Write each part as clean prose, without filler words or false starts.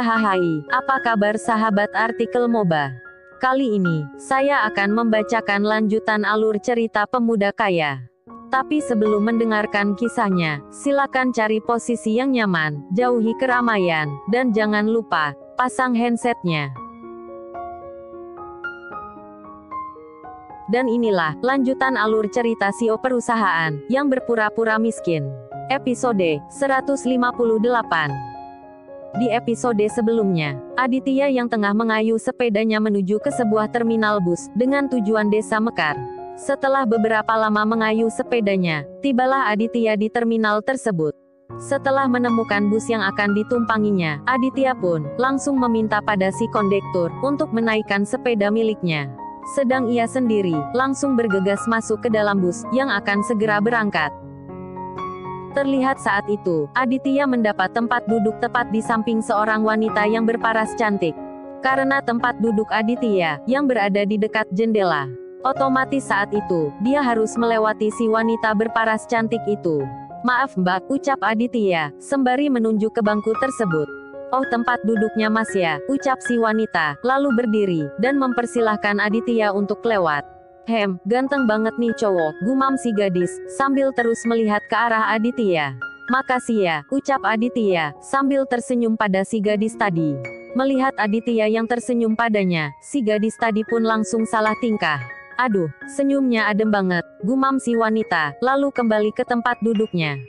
Hahaha, apa kabar sahabat artikel MOBA? Kali ini, saya akan membacakan lanjutan alur cerita pemuda kaya. Tapi sebelum mendengarkan kisahnya, silakan cari posisi yang nyaman, jauhi keramaian, dan jangan lupa, pasang handsetnya. Dan inilah, lanjutan alur cerita CEO perusahaan, yang berpura-pura miskin. Episode 158. Di episode sebelumnya, Aditya yang tengah mengayuh sepedanya menuju ke sebuah terminal bus, dengan tujuan Desa Mekar. Setelah beberapa lama mengayuh sepedanya, tibalah Aditya di terminal tersebut. Setelah menemukan bus yang akan ditumpanginya, Aditya pun langsung meminta pada si kondektur untuk menaikkan sepeda miliknya. Sedang ia sendiri langsung bergegas masuk ke dalam bus yang akan segera berangkat. Terlihat saat itu, Aditya mendapat tempat duduk tepat di samping seorang wanita yang berparas cantik. Karena tempat duduk Aditya yang berada di dekat jendela, otomatis saat itu, dia harus melewati si wanita berparas cantik itu. "Maaf Mbak," ucap Aditya, sembari menunjuk ke bangku tersebut. "Oh, tempat duduknya Mas ya," ucap si wanita, lalu berdiri, dan mempersilahkan Aditya untuk lewat. Ganteng banget nih cowok," gumam si gadis, sambil terus melihat ke arah Aditya. "Makasih ya," ucap Aditya, sambil tersenyum pada si gadis tadi. Melihat Aditya yang tersenyum padanya, si gadis tadi pun langsung salah tingkah. "Aduh, senyumnya adem banget," gumam si wanita, lalu kembali ke tempat duduknya.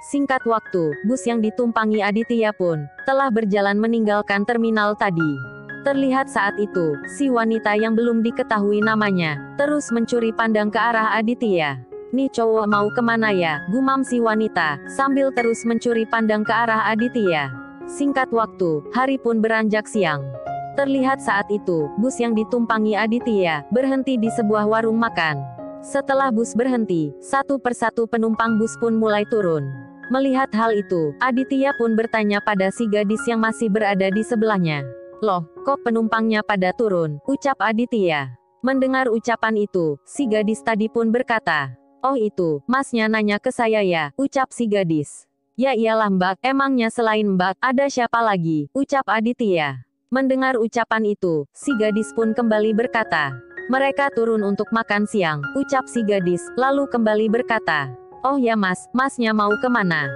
Singkat waktu, bus yang ditumpangi Aditya pun telah berjalan meninggalkan terminal tadi. Terlihat saat itu, si wanita yang belum diketahui namanya terus mencuri pandang ke arah Aditya. "Nih cowok mau kemana ya?" gumam si wanita, sambil terus mencuri pandang ke arah Aditya. Singkat waktu, hari pun beranjak siang. Terlihat saat itu, bus yang ditumpangi Aditya berhenti di sebuah warung makan. Setelah bus berhenti, satu persatu penumpang bus pun mulai turun. Melihat hal itu, Aditya pun bertanya pada si gadis yang masih berada di sebelahnya. "Loh, kok penumpangnya pada turun?" ucap Aditya. Mendengar ucapan itu, si gadis tadi pun berkata, "Oh itu, masnya nanya ke saya ya," ucap si gadis. "Ya iyalah Mbak, emangnya selain Mbak, ada siapa lagi?" ucap Aditya. Mendengar ucapan itu, si gadis pun kembali berkata, "Mereka turun untuk makan siang," ucap si gadis, lalu kembali berkata, "Oh ya Mas, masnya mau kemana?"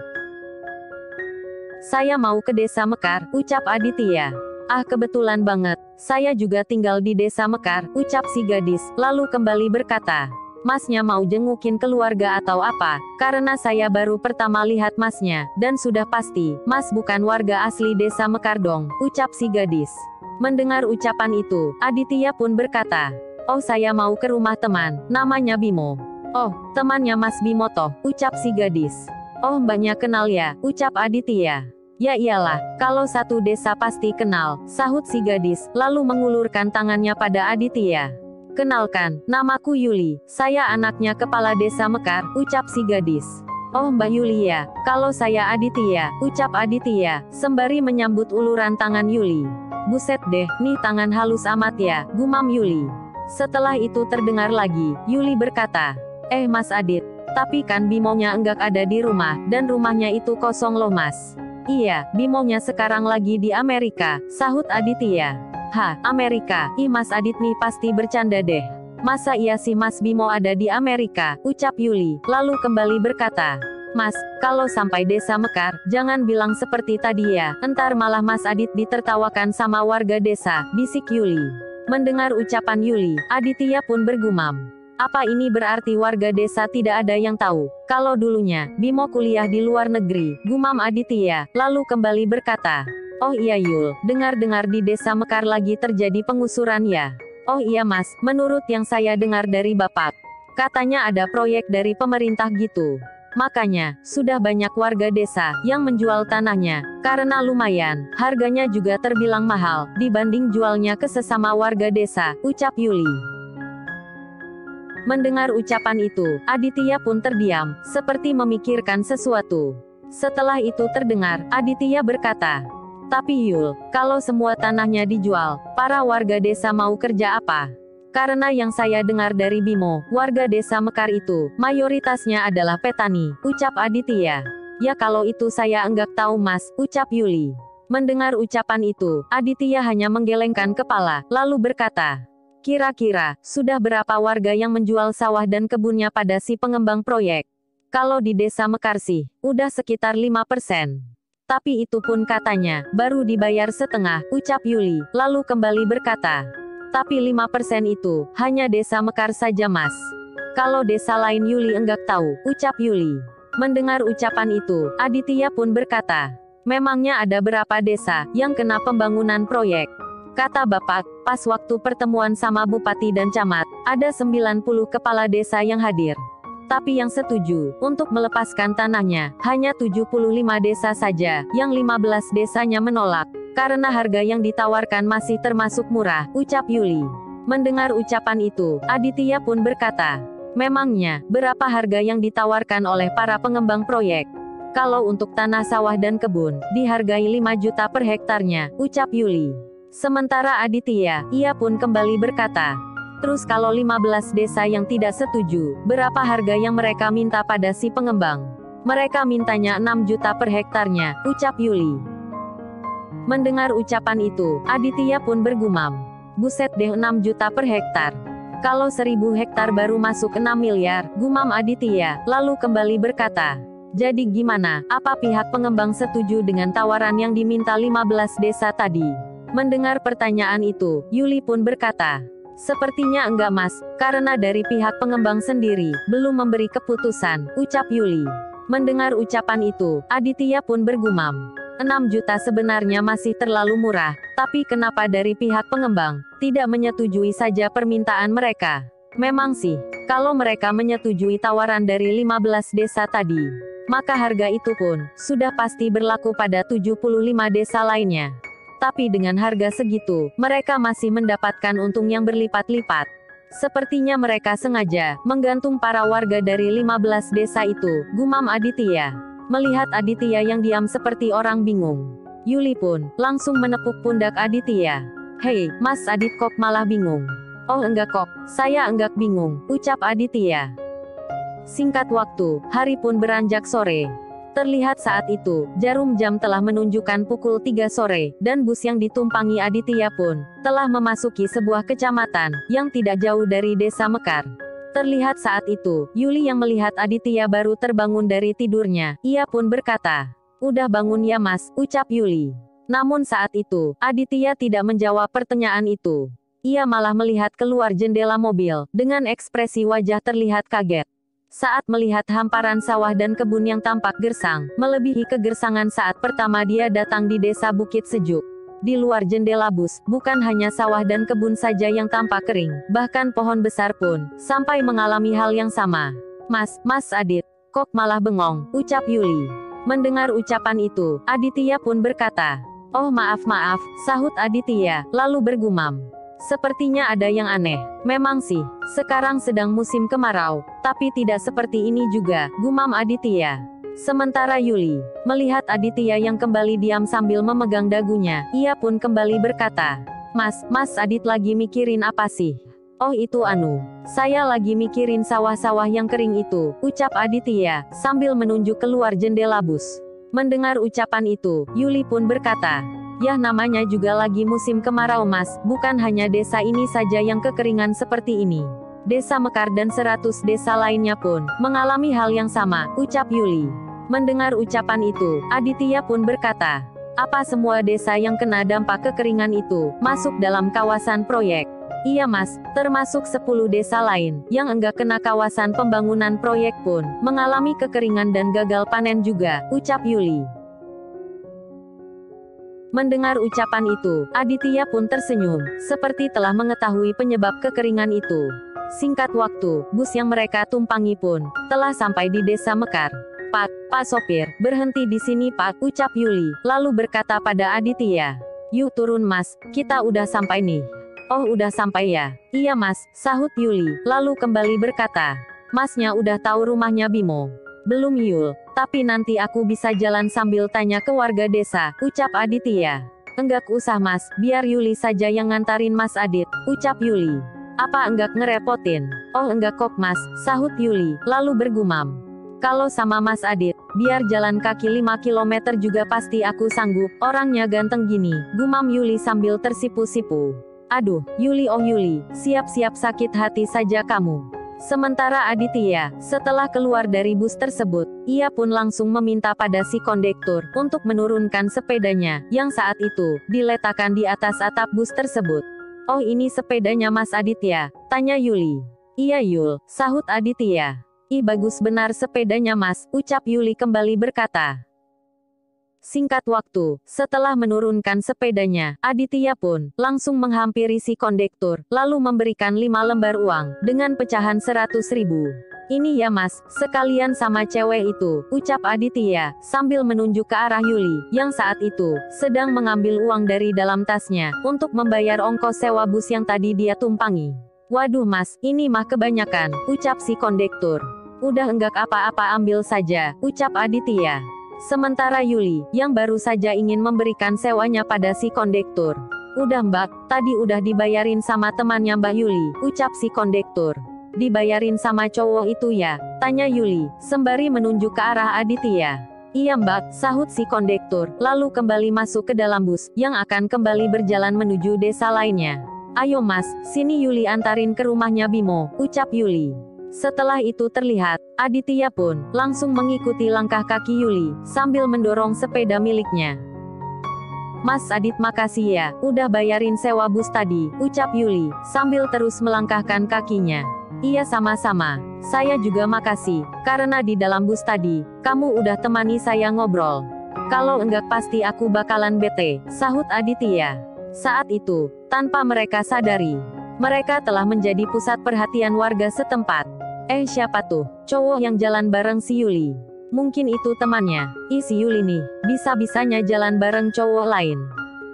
"Saya mau ke Desa Mekar," ucap Aditya. "Ah kebetulan banget, saya juga tinggal di Desa Mekar," ucap si gadis, lalu kembali berkata, "Masnya mau jengukin keluarga atau apa? Karena saya baru pertama lihat masnya, dan sudah pasti, mas bukan warga asli Desa Mekar dong," ucap si gadis. Mendengar ucapan itu, Aditya pun berkata, "Oh saya mau ke rumah teman, namanya Bimo." "Oh, temannya Mas Bimo toh," ucap si gadis. "Oh mbaknya kenal ya," ucap Aditya. "Ya iyalah, kalau satu desa pasti kenal," sahut si gadis, lalu mengulurkan tangannya pada Aditya. "Kenalkan, namaku Yuli, saya anaknya kepala Desa Mekar," ucap si gadis. "Oh Mbak Yuli ya, kalau saya Aditya," ucap Aditya, sembari menyambut uluran tangan Yuli. "Buset deh, nih tangan halus amat ya," gumam Yuli. Setelah itu terdengar lagi, Yuli berkata, Mas Adit, tapi kan Bimonya enggak ada di rumah, dan rumahnya itu kosong loh Mas." "Iya, Bimonya sekarang lagi di Amerika," sahut Aditya. "Hah, Amerika? Ih Mas Adit nih pasti bercanda deh. Masa iya sih Mas Bimo ada di Amerika?" ucap Yuli, lalu kembali berkata, "Mas, kalau sampai Desa Mekar, jangan bilang seperti tadi ya, entar malah Mas Adit ditertawakan sama warga desa," bisik Yuli. Mendengar ucapan Yuli, Aditya pun bergumam, "Apa ini berarti warga desa tidak ada yang tahu kalau dulunya Bimo kuliah di luar negeri?" gumam Aditya, lalu kembali berkata, "Oh iya Yul, dengar-dengar di Desa Mekar lagi terjadi pengusuran ya?" "Oh iya Mas, menurut yang saya dengar dari Bapak, katanya ada proyek dari pemerintah gitu. Makanya, sudah banyak warga desa yang menjual tanahnya, karena lumayan, harganya juga terbilang mahal, dibanding jualnya ke sesama warga desa," ucap Yuli. Mendengar ucapan itu, Aditya pun terdiam, seperti memikirkan sesuatu. Setelah itu terdengar, Aditya berkata, "Tapi Yul, kalau semua tanahnya dijual, para warga desa mau kerja apa? Karena yang saya dengar dari Bimo, warga Desa Mekar itu, mayoritasnya adalah petani," ucap Aditya. "Ya kalau itu saya enggak tahu Mas," ucap Yuli. Mendengar ucapan itu, Aditya hanya menggelengkan kepala, lalu berkata, "Kira-kira, sudah berapa warga yang menjual sawah dan kebunnya pada si pengembang proyek? Kalau di desa Mekar sih, udah sekitar 5%. Tapi itu pun katanya, baru dibayar setengah," ucap Yuli, lalu kembali berkata, "Tapi 5% itu, hanya desa Mekar saja mas. Kalau desa lain Yuli enggak tahu," ucap Yuli. Mendengar ucapan itu, Aditya pun berkata, "Memangnya ada berapa desa yang kena pembangunan proyek?" Kata bapak, "Pas waktu pertemuan sama bupati dan camat, ada 90 kepala desa yang hadir. Tapi yang setuju untuk melepaskan tanahnya, hanya 75 desa saja, yang 15 desanya menolak, karena harga yang ditawarkan masih termasuk murah," ucap Yuli. Mendengar ucapan itu, Aditya pun berkata, "Memangnya, berapa harga yang ditawarkan oleh para pengembang proyek?" "Kalau untuk tanah sawah dan kebun, dihargai 5 juta per hektarnya," ucap Yuli. Sementara Aditya, ia pun kembali berkata, "Terus kalau 15 desa yang tidak setuju, berapa harga yang mereka minta pada si pengembang?" "Mereka mintanya 6 juta per hektarnya," ucap Yuli. Mendengar ucapan itu, Aditya pun bergumam, "Buset deh, 6 juta per hektar. Kalau 1000 hektar baru masuk 6 miliar, gumam Aditya, lalu kembali berkata, "Jadi gimana, apa pihak pengembang setuju dengan tawaran yang diminta 15 desa tadi?" Mendengar pertanyaan itu, Yuli pun berkata, "Sepertinya enggak mas, karena dari pihak pengembang sendiri, belum memberi keputusan," ucap Yuli. Mendengar ucapan itu, Aditya pun bergumam, 6 juta sebenarnya masih terlalu murah, tapi kenapa dari pihak pengembang tidak menyetujui saja permintaan mereka? Memang sih, kalau mereka menyetujui tawaran dari 15 desa tadi, maka harga itu pun sudah pasti berlaku pada 75 desa lainnya. Tapi dengan harga segitu, mereka masih mendapatkan untung yang berlipat-lipat. Sepertinya mereka sengaja menggantung para warga dari 15 desa itu," gumam Aditya. Melihat Aditya yang diam seperti orang bingung, Yuli pun langsung menepuk pundak Aditya. "Hei, Mas Adit, kok malah bingung?" "Oh enggak kok, saya enggak bingung," ucap Aditya. Singkat waktu, hari pun beranjak sore. Terlihat saat itu, jarum jam telah menunjukkan pukul 3 sore, dan bus yang ditumpangi Aditya pun telah memasuki sebuah kecamatan yang tidak jauh dari desa Mekar. Terlihat saat itu, Yuli yang melihat Aditya baru terbangun dari tidurnya, ia pun berkata, "Udah bangun ya mas," ucap Yuli. Namun saat itu, Aditya tidak menjawab pertanyaan itu. Ia malah melihat keluar jendela mobil, dengan ekspresi wajah terlihat kaget. Saat melihat hamparan sawah dan kebun yang tampak gersang, melebihi kegersangan saat pertama dia datang di desa Bukit Sejuk. Di luar jendela bus, bukan hanya sawah dan kebun saja yang tampak kering, bahkan pohon besar pun sampai mengalami hal yang sama. Mas Adit, kok malah bengong," ucap Yuli. Mendengar ucapan itu, Aditya pun berkata, "Oh maaf, sahut Aditya, lalu bergumam, "Sepertinya ada yang aneh. Memang sih, sekarang sedang musim kemarau, tapi tidak seperti ini juga," gumam Aditya. Sementara Yuli melihat Aditya yang kembali diam sambil memegang dagunya, ia pun kembali berkata, Mas Adit lagi mikirin apa sih?" "Oh itu saya lagi mikirin sawah-sawah yang kering itu," ucap Aditya, sambil menunjuk keluar jendela bus. Mendengar ucapan itu, Yuli pun berkata, "Yah namanya juga lagi musim kemarau mas, bukan hanya desa ini saja yang kekeringan seperti ini. Desa Mekar dan 100 desa lainnya pun mengalami hal yang sama," ucap Yuli. Mendengar ucapan itu, Aditya pun berkata, "Apa semua desa yang kena dampak kekeringan itu masuk dalam kawasan proyek?" "Iya mas, termasuk 10 desa lain yang enggak kena kawasan pembangunan proyek pun mengalami kekeringan dan gagal panen juga," ucap Yuli. Mendengar ucapan itu, Aditya pun tersenyum, seperti telah mengetahui penyebab kekeringan itu. Singkat waktu, bus yang mereka tumpangi pun telah sampai di desa Mekar. Pak sopir, berhenti di sini Pak," ucap Yuli, lalu berkata pada Aditya, "Yuk turun mas, kita udah sampai nih." "Oh udah sampai ya?" "Iya mas," sahut Yuli, lalu kembali berkata, "Masnya udah tahu rumahnya Bimo?" "Belum Yul, tapi nanti aku bisa jalan sambil tanya ke warga desa," ucap Aditya. "Enggak usah mas, biar Yuli saja yang ngantarin Mas Adit," ucap Yuli. "Apa enggak ngerepotin?" "Oh enggak kok mas," sahut Yuli, lalu bergumam, Kalau sama Mas Adit, biar jalan kaki 5 kilometer juga pasti aku sanggup, orangnya ganteng gini, gumam Yuli sambil tersipu-sipu. Aduh, Yuli oh Yuli, siap-siap sakit hati saja kamu. Sementara Aditya, setelah keluar dari bus tersebut, ia pun langsung meminta pada si kondektur untuk menurunkan sepedanya, yang saat itu diletakkan di atas atap bus tersebut. Oh ini sepedanya Mas Aditya, tanya Yuli. Iya Yul, sahut Aditya. Ih bagus benar sepedanya Mas, ucap Yuli kembali berkata. Singkat waktu, setelah menurunkan sepedanya, Aditya pun langsung menghampiri si kondektur, lalu memberikan 5 lembar uang, dengan pecahan 100.000. Ini ya Mas, sekalian sama cewek itu, ucap Aditya, sambil menunjuk ke arah Yuli, yang saat itu sedang mengambil uang dari dalam tasnya, untuk membayar ongkos sewa bus yang tadi dia tumpangi. Waduh Mas, ini mah kebanyakan, ucap si kondektur. Udah enggak apa-apa ambil saja, ucap Aditya. Sementara Yuli, yang baru saja ingin memberikan sewanya pada si kondektur. Udah Mbak, tadi udah dibayarin sama temannya Mbak Yuli, ucap si kondektur. Dibayarin sama cowok itu ya? Tanya Yuli, sembari menunjuk ke arah Aditya. Iya Mbak, sahut si kondektur, lalu kembali masuk ke dalam bus, yang akan kembali berjalan menuju desa lainnya. Ayo Mas, sini Yuli antarin ke rumahnya Bimo, ucap Yuli. Setelah itu terlihat, Aditya pun langsung mengikuti langkah kaki Yuli, sambil mendorong sepeda miliknya. Mas Adit makasih ya, udah bayarin sewa bus tadi, ucap Yuli, sambil terus melangkahkan kakinya. Iya sama-sama, saya juga makasih, karena di dalam bus tadi, kamu udah temani saya ngobrol. Kalau enggak pasti aku bakalan bete, sahut Aditya. Saat itu, tanpa mereka sadari, mereka telah menjadi pusat perhatian warga setempat. Siapa tuh, cowok yang jalan bareng si Yuli? Mungkin itu temannya. Si Yuli nih, bisa-bisanya jalan bareng cowok lain.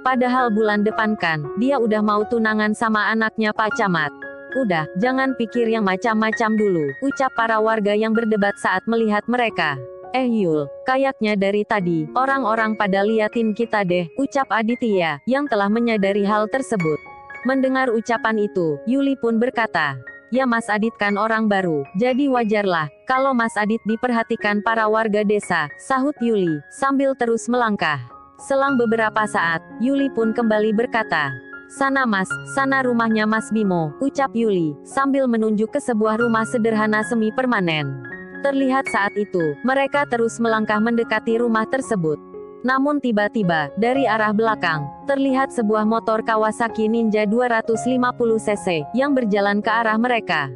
Padahal bulan depan kan, dia udah mau tunangan sama anaknya Pak Camat. Udah, jangan pikir yang macam-macam dulu, ucap para warga yang berdebat saat melihat mereka. Yul, kayaknya dari tadi, orang-orang pada liatin kita deh, ucap Aditya, yang telah menyadari hal tersebut. Mendengar ucapan itu, Yuli pun berkata, ya Mas Adit kan orang baru, jadi wajarlah, kalau Mas Adit diperhatikan para warga desa, sahut Yuli, sambil terus melangkah. Selang beberapa saat, Yuli pun kembali berkata, sana Mas, sana rumahnya Mas Bimo, ucap Yuli, sambil menunjuk ke sebuah rumah sederhana semi permanen. Terlihat saat itu, mereka terus melangkah mendekati rumah tersebut. Namun tiba-tiba, dari arah belakang, terlihat sebuah motor Kawasaki Ninja 250cc, yang berjalan ke arah mereka.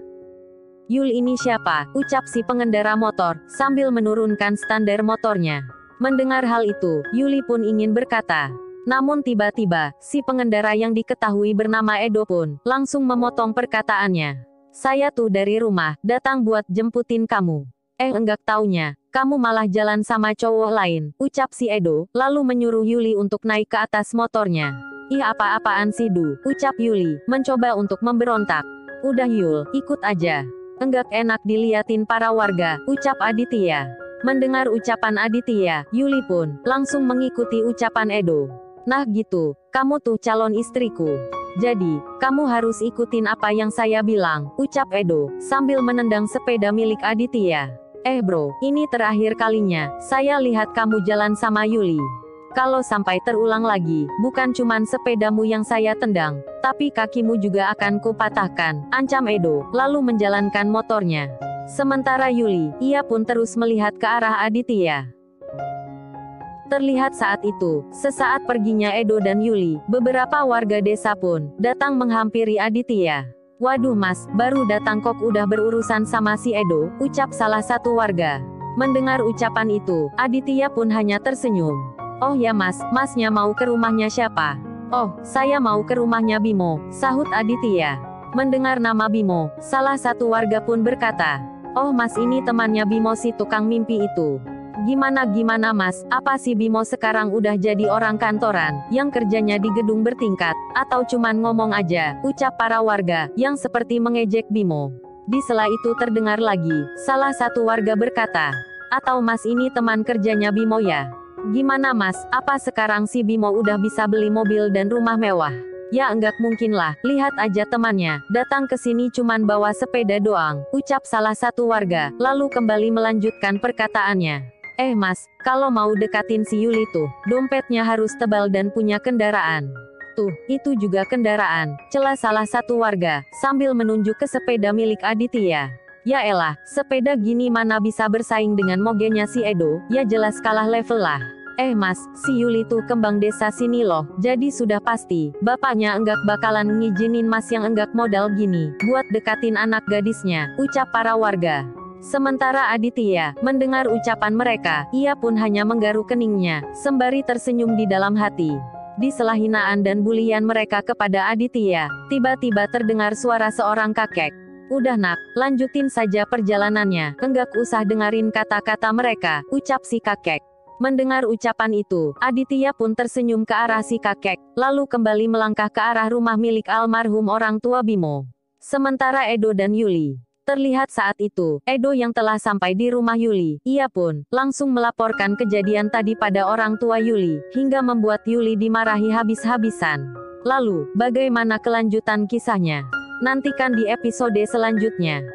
Yul ini siapa? Ucap si pengendara motor, sambil menurunkan standar motornya. Mendengar hal itu, Yuli pun ingin berkata. Namun tiba-tiba, si pengendara yang diketahui bernama Edo pun, langsung memotong perkataannya. Saya tuh dari rumah, datang buat jemputin kamu. Enggak taunya, kamu malah jalan sama cowok lain, ucap si Edo, lalu menyuruh Yuli untuk naik ke atas motornya. Ih apa-apaan sih Du, ucap Yuli, mencoba untuk memberontak. Udah Yul, ikut aja. Enggak enak diliatin para warga, ucap Aditya. Mendengar ucapan Aditya, Yuli pun langsung mengikuti ucapan Edo. Nah gitu, kamu tuh calon istriku. Jadi, kamu harus ikutin apa yang saya bilang, ucap Edo, sambil menendang sepeda milik Aditya. Bro, ini terakhir kalinya, saya lihat kamu jalan sama Yuli. Kalau sampai terulang lagi, bukan cuman sepedamu yang saya tendang, tapi kakimu juga akan kupatahkan, ancam Edo, lalu menjalankan motornya. Sementara Yuli, ia pun terus melihat ke arah Aditya. Terlihat saat itu, sesaat perginya Edo dan Yuli, beberapa warga desa pun datang menghampiri Aditya. Waduh Mas, baru datang kok udah berurusan sama si Edo, ucap salah satu warga. Mendengar ucapan itu, Aditya pun hanya tersenyum. Oh ya Mas, Masnya mau ke rumahnya siapa? Oh, saya mau ke rumahnya Bimo, sahut Aditya. Mendengar nama Bimo, salah satu warga pun berkata, oh Mas ini temannya Bimo si tukang mimpi itu. Gimana Mas, apa si Bimo sekarang udah jadi orang kantoran, yang kerjanya di gedung bertingkat, atau cuman ngomong aja, ucap para warga, yang seperti mengejek Bimo. Di sela itu terdengar lagi, salah satu warga berkata, atau Mas ini teman kerjanya Bimo ya? Gimana Mas, apa sekarang si Bimo udah bisa beli mobil dan rumah mewah? Ya enggak mungkin lah, lihat aja temannya, datang ke sini cuman bawa sepeda doang, ucap salah satu warga, lalu kembali melanjutkan perkataannya. Mas, kalau mau dekatin si Yuli tuh, dompetnya harus tebal dan punya kendaraan. Tuh, itu juga kendaraan, celah salah satu warga, sambil menunjuk ke sepeda milik Aditya. Ya elah, sepeda gini mana bisa bersaing dengan mogenya si Edo, ya jelas kalah level lah. Mas, si Yuli tuh kembang desa sini loh, jadi sudah pasti, bapaknya enggak bakalan ngizinin mas yang enggak modal gini, buat dekatin anak gadisnya, ucap para warga. Sementara Aditya, mendengar ucapan mereka, ia pun hanya menggaruk keningnya, sembari tersenyum di dalam hati. Di sela hinaan dan bulian mereka kepada Aditya, tiba-tiba terdengar suara seorang kakek. Udah nak, lanjutin saja perjalanannya, enggak usah dengerin kata-kata mereka, ucap si kakek. Mendengar ucapan itu, Aditya pun tersenyum ke arah si kakek, lalu kembali melangkah ke arah rumah milik almarhum orang tua Bimo. Sementara Edo dan Yuli, terlihat saat itu, Edo yang telah sampai di rumah Yuli, ia pun langsung melaporkan kejadian tadi pada orang tua Yuli, hingga membuat Yuli dimarahi habis-habisan. Lalu, bagaimana kelanjutan kisahnya? Nantikan di episode selanjutnya.